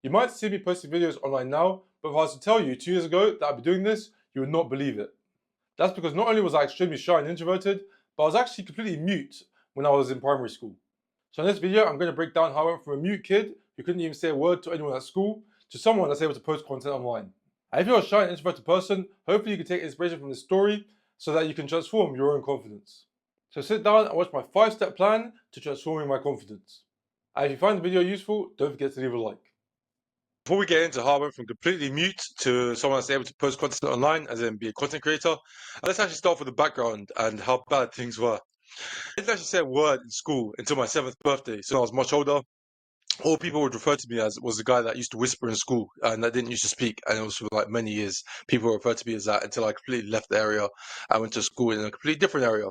You might see me posting videos online now, but if I was to tell you 2 years ago that I'd be doing this, you would not believe it. That's because not only was I extremely shy and introverted, but I was actually completely mute when I was in primary school. So in this video, I'm going to break down how I went from a mute kid who couldn't even say a word to anyone at school to someone that's able to post content online. And if you're a shy and introverted person, hopefully you can take inspiration from this story so that you can transform your own confidence. So sit down and watch my 5-step plan to transforming my confidence. And if you find the video useful, don't forget to leave a like. Before we get into how I went from completely mute to someone that's able to post content online, as in be a content creator, let's actually start with the background and how bad things were. I didn't actually say a word in school until my 7th birthday, so I was much older. All people would refer to me as was the guy that used to whisper in school and that didn't used to speak, and it was for like many years. People referred to me as that until I completely left the area. I went to school in a completely different area.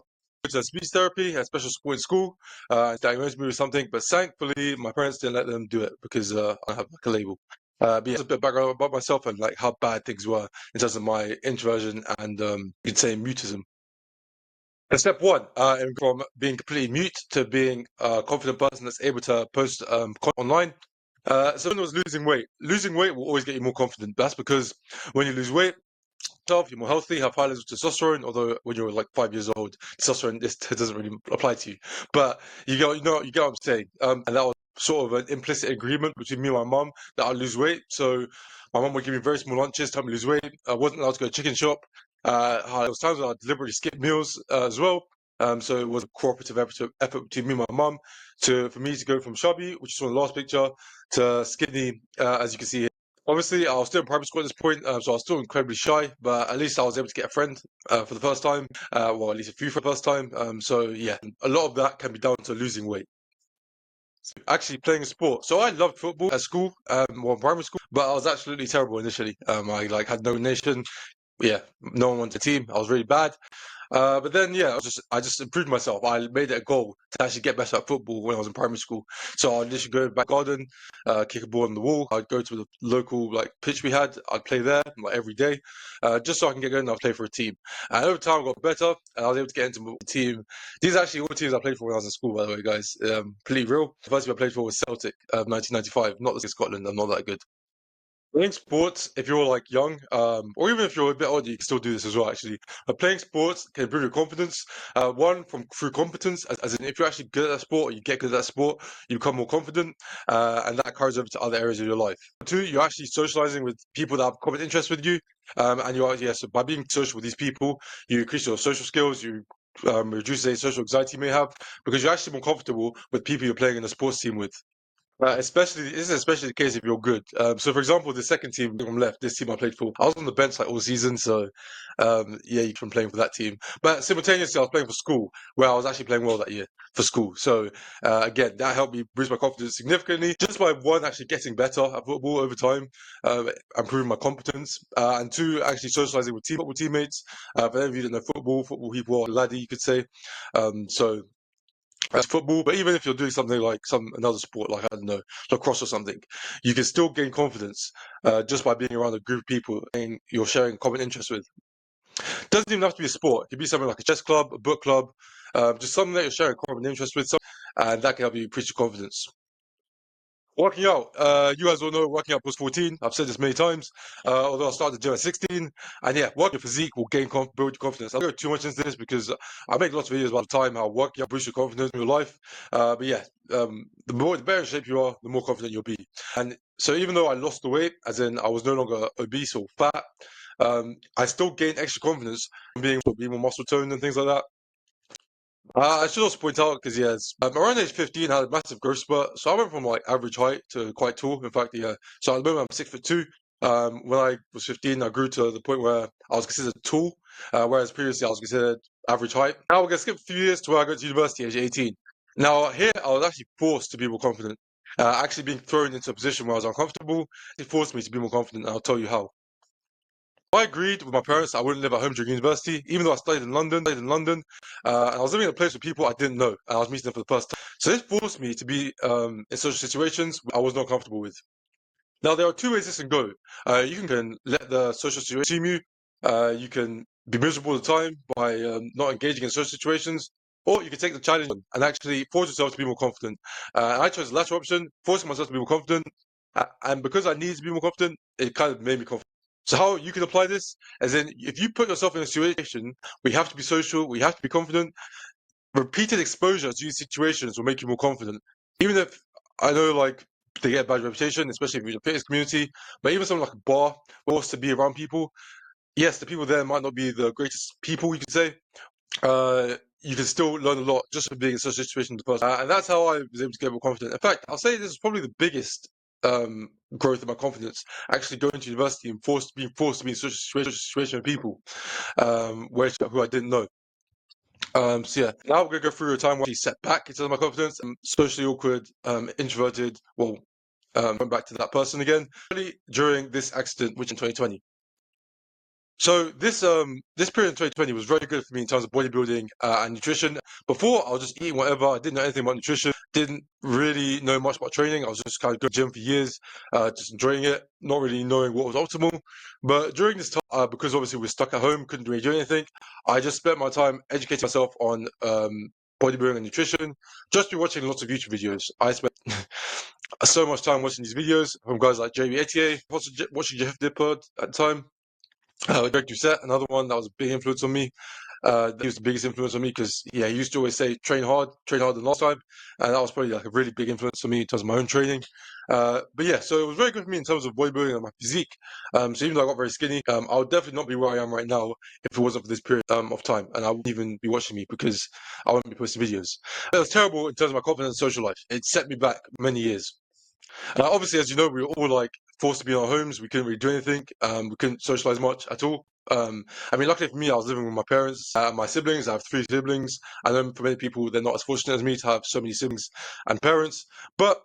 To speech therapy, a special support in school, diagnosed me with something, but thankfully my parents didn't let them do it because I have like a label. But yeah, a bit of background about myself and like how bad things were in terms of my introversion and you could say mutism. And step one, from being completely mute to being a confident person that's able to post content online. Someone was losing weight. Losing weight will always get you more confident. That's because when you lose weight, you're more healthy, have high levels of testosterone. Although when you're like 5 years old, testosterone this doesn't really apply to you. But you get what I'm saying. And that was sort of an implicit agreement between me and my mum that I lose weight. So my mum would give me very small lunches to help me lose weight. I wasn't allowed to go to chicken shop. There was times when I deliberately skipped meals as well. So it was a cooperative effort between me and my mum for me to go from chubby, which is on the last picture, to skinny, as you can see here. Obviously, I was still in primary school at this point, so I was still incredibly shy, but at least I was able to get a friend for the first time, well, at least a few for the first time. So yeah, a lot of that can be down to losing weight. Actually playing a sport. So I loved football at school, well, in primary school, but I was absolutely terrible initially. I like had no nation. Yeah, no one wanted a team. I was really bad. But then, yeah, I just improved myself. I made it a goal to actually get better at football when I was in primary school. So I'd literally go back garden, kick a ball on the wall. I'd go to the local like pitch we had. I'd play there like every day, just so I can get good enough to play for a team. And over time, I got better, and I was able to get into the team. These are actually all teams I played for when I was in school, by the way, guys. Pretty real. The first team I played for was Celtic, 1995. Not the Scotland. I'm not that good. Playing sports, if you're like young, or even if you're a bit older, you can still do this as well. Actually, playing sports can improve your confidence. One, from through competence, as in if you're actually good at that sport, or you get good at that sport, you become more confident, and that carries over to other areas of your life. Two, you're actually socializing with people that have common interests with you, and you are so by being social with these people, you increase your social skills. You reduce any social anxiety you may have because you're actually more comfortable with people you're playing in a sports team with. This is especially the case if you're good. So, for example, the second team from left, this team I played for, I was on the bench like all season. So, yeah, you can play for that team. But simultaneously, I was playing for school, where I was actually playing well that year for school. So, again, that helped me boost my confidence significantly, just by one actually getting better at football over time, improving my competence, and two actually socializing with football teammates. For any of you that know football people are laddie, you could say. So as football, but even if you're doing something like another sport, like I don't know, lacrosse or something, you can still gain confidence just by being around a group of people and you're sharing a common interest with. Doesn't even have to be a sport. It could be something like a chess club, a book club, just something that you're sharing a common interest with, and that can help you increase your confidence. Working out. You guys all know working out was 14. I've said this many times. Although I started the gym at 16. And yeah, working your physique will build your confidence. I don't go too much into this because I make lots of videos about the time how working out boosts your confidence in your life. But yeah, the better shape you are, the more confident you'll be. And so even though I lost the weight, as in I was no longer obese or fat, I still gained extra confidence from being more muscle toned and things like that. I should also point out because yes, around age 15, I had a massive growth spurt. So I went from like average height to quite tall. In fact, yeah. So at the moment, I'm 6'2". When I was 15, I grew to the point where I was considered tall, whereas previously I was considered average height. Now we're gonna skip a few years to where I got to university, age 18. Now here, I was actually forced to be more confident. Actually being thrown into a position where I was uncomfortable, it forced me to be more confident, and I'll tell you how. I agreed with my parents that I wouldn't live at home during university, even though I studied in London. And I was living in a place with people I didn't know, and I was meeting them for the first time. So this forced me to be in social situations I was not comfortable with. Now there are two ways this can go. You can let the social situation consume you. You can be miserable all the time by not engaging in social situations, or you can take the challenge and actually force yourself to be more confident. I chose the latter option, forcing myself to be more confident. And because I needed to be more confident, it kind of made me confident. So how you can apply this, as in, if you put yourself in a situation where you have to be social, where you have to be confident, repeated exposure to these situations will make you more confident. Even if I know, like, they get a bad reputation, especially if you're in a fitness community, but even something like a bar, where wants to be around people, yes, the people there might not be the greatest people, you could say. You can still learn a lot just from being in such a situation with the person. And that's how I was able to get more confident. In fact, I'll say this is probably the biggest growth in my confidence, actually going to university and being forced to be in such a situation with people who I didn't know. So yeah, now we're gonna go through a time where I set back in terms of my confidence. I'm socially awkward, introverted. Well, going back to that person again. During this accident, which in 2020. So this period in 2020 was very good for me in terms of bodybuilding and nutrition. Before, I was just eating whatever. I didn't know anything about nutrition. Didn't really know much about training. I was just kind of going to the gym for years, just enjoying it, not really knowing what was optimal. But during this time, because obviously we're stuck at home, couldn't really do anything, I just spent my time educating myself on bodybuilding and nutrition. Just be watching lots of YouTube videos. I spent so much time watching these videos from guys like Jamie Etier, also watching Jeff Dippard at the time. Greg Doucette, another one that was a big influence on me. He was the biggest influence on me because, yeah, he used to always say, train harder than last time. And that was probably like a really big influence on me in terms of my own training. But yeah, so it was very good for me in terms of bodybuilding and my physique. So even though I got very skinny, I would definitely not be where I am right now if it wasn't for this period of time. And I wouldn't even be watching me because I wouldn't be posting videos. It was terrible in terms of my confidence and social life. It set me back many years. Obviously, as you know, we were all like forced to be in our homes. We couldn't really do anything. We couldn't socialize much at all. I mean, luckily for me, I was living with my parents, my siblings. I have 3 siblings. I know for many people, they're not as fortunate as me to have so many siblings and parents. But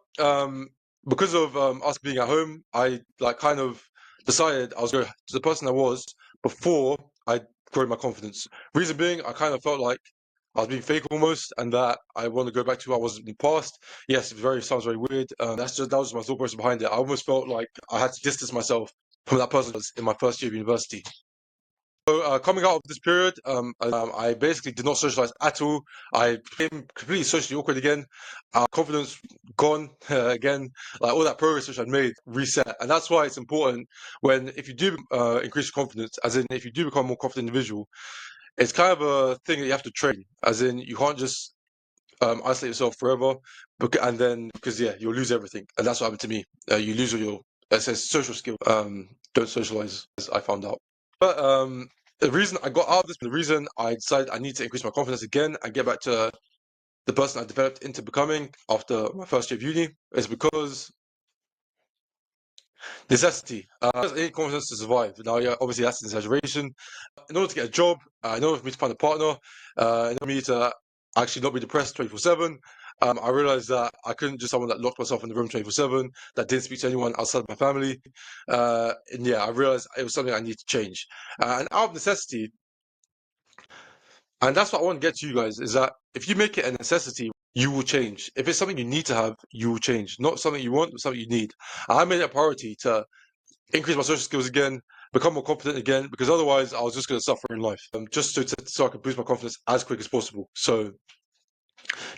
because of us being at home, I like kind of decided I was going to the person I was before I grew my confidence. Reason being, I kind of felt like I was being fake almost, and that I want to go back to who I was in the past. Yes, sounds very weird. That was my thought process behind it. I almost felt like I had to distance myself from that person in my first year of university. So coming out of this period, I basically did not socialize at all. I became completely socially awkward again. Confidence gone again. Like all that progress which I'd made reset, and that's why it's important if you do increase your confidence, as in if you do become a more confident individual, it's kind of a thing that you have to train. As in, you can't just isolate yourself forever, because yeah, you'll lose everything, and that's what happened to me. You lose all your social skill. Don't socialize, as I found out. But the reason I got out of this, the reason I decided I need to increase my confidence again and get back to the person I developed into becoming after my first year of uni, is because necessity. I need confidence to survive. Now, yeah, obviously that's an exaggeration. In order to get a job, in order for me to find a partner, in order for me to actually not be depressed 24/7, I realized that I couldn't just someone that locked myself in the room 24/7, that didn't speak to anyone outside of my family. And yeah, I realized it was something I need to change. And out of necessity, and that's what I want to get to you guys, is that if you make it a necessity, you will change. If it's something you need to have, you will change. Not something you want, but something you need. I made it a priority to increase my social skills again, become more confident again, because otherwise I was just going to suffer in life. Just so I could boost my confidence as quick as possible. So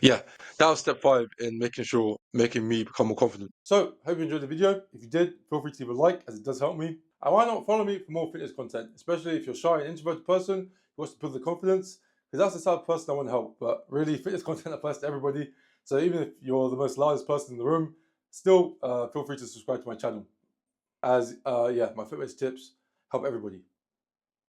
yeah, that was step 5 in making me become more confident. So hope you enjoyed the video. If you did, feel free to leave a like, as it does help me. And why not follow me for more fitness content, especially if you're shy and introverted person who wants to build the confidence, because that's the type of person I want to help. But really, fitness content applies to everybody. So even if you're the most loudest person in the room, still feel free to subscribe to my channel. As yeah, my fitness tips help everybody.